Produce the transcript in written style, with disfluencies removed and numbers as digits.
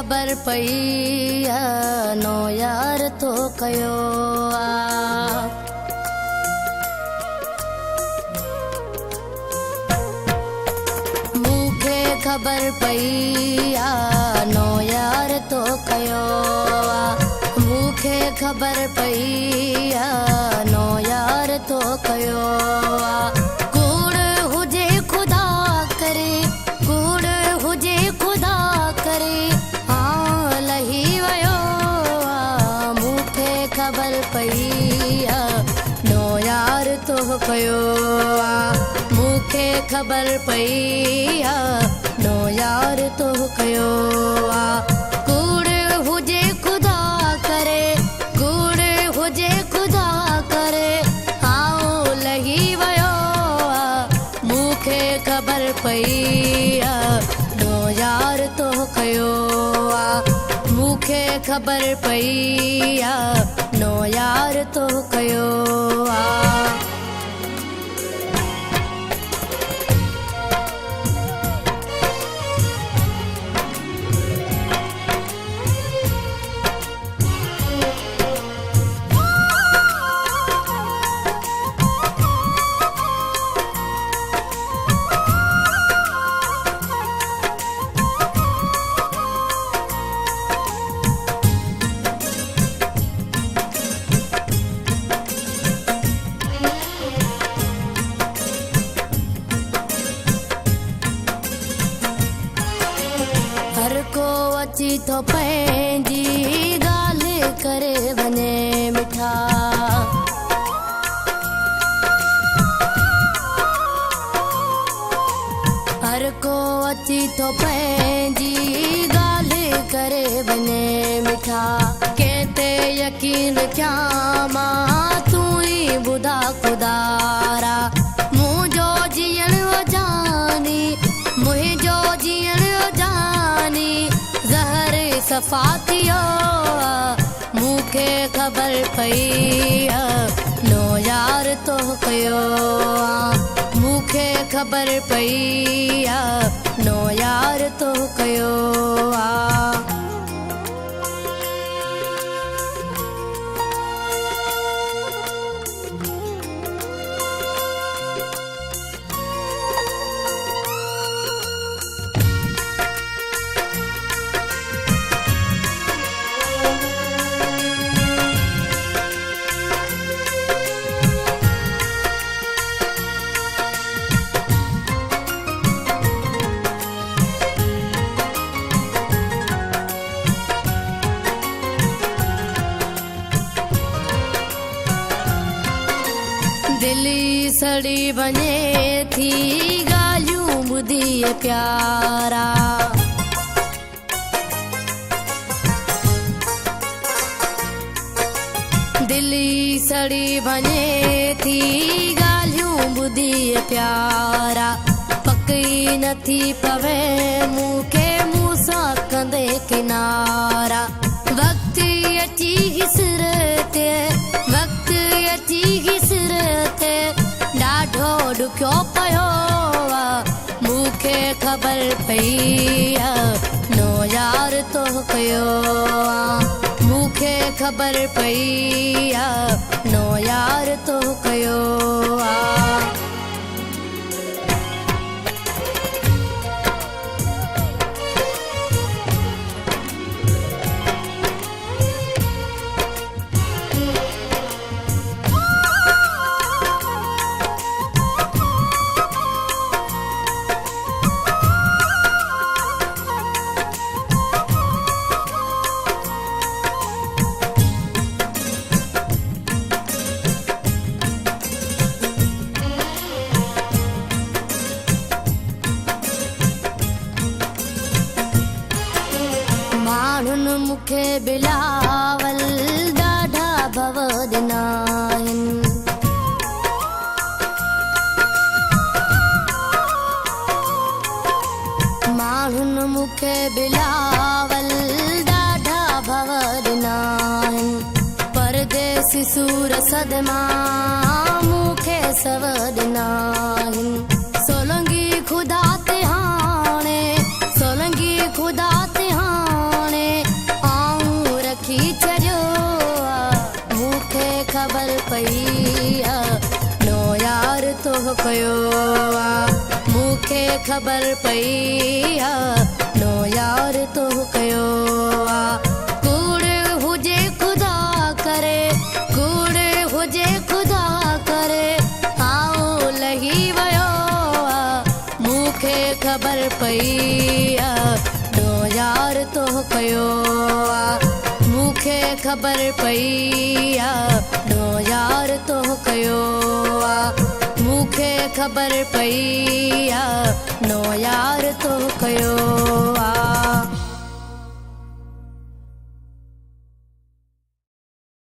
ख़बर पई नो यार तो कयो मूंखे ख़बर पई नो यार तो कयो मूंखे ख़बर पई नो यार तो कयो कूड़ हुजे खुदा करे कूड़ हुजे खुदा करे लही वयो मूंखे ख़बर पई नो यार तो कयो मूंखे ख़बर पई नो यार तो कयो कूड़ हुजे खुदा करे कूड़ हुजे खुदा करे लही वयो मूंखे ख़बर पई नो यार तो कयो मूंखे ख़बर पई नो यार तो कयो हर को अची तो पंहिंजी ॻाल्हि करे वञे मिठा हर को अची तो पंहिंजी ॻाल्हि करे वञे मिठा कंहिं ते यकीन कयां मां तूं ई ॿुधा ख़ुदारा मुंहिंजो जीअण जानी मुंहिंजो जीअण जानी ज़हर सफ़ा थियो मूंखे ख़बर पई नो यार तो कयो मूंखे ख़बर पई नो यार तो कयो दिली सड़ी वञे थी ॻाल्हियूं ॿुधी प्यारा दिली सड़ी वञे थी ॻाल्हियूं ॿुधी प्यारा पकई नथी पवे मूंखे मूं सां कंदे किनारा वक़्तु अची हिसरत वक़्तु अची हिसरत ॾाढो ॾुखियो पियो मूंखे ख़बर पई नो यार तो कयो मूंखे ख़बर पई नो यार तो कयो माण्हुनि मूंखे बिलावल ॾाढा भव ॾिना आहिनि माण्हुनि मूंखे बिलावल ॾाढा भव ॾिना आहिनि परदेसी सूर सदमा मूंखे सव ॾिना आहिनि सोलंगी ख़ुदा ते हाणे सोलंगी ख़ुदा ते हाणे कयो आहे मूंखे ख़बर पई आहे नो यार तो कयो आहे कूड़ हुजे खुदा करे कूड़ हुजे खुदा करे आऊं लही वियो आहे मूंखे ख़बर पई आहे नो यार तो कयो आहे मूंखे ख़बर पई आहे नो यार तो कयो आहे मूंखे ख़बर पई आहे नो यार तो कयो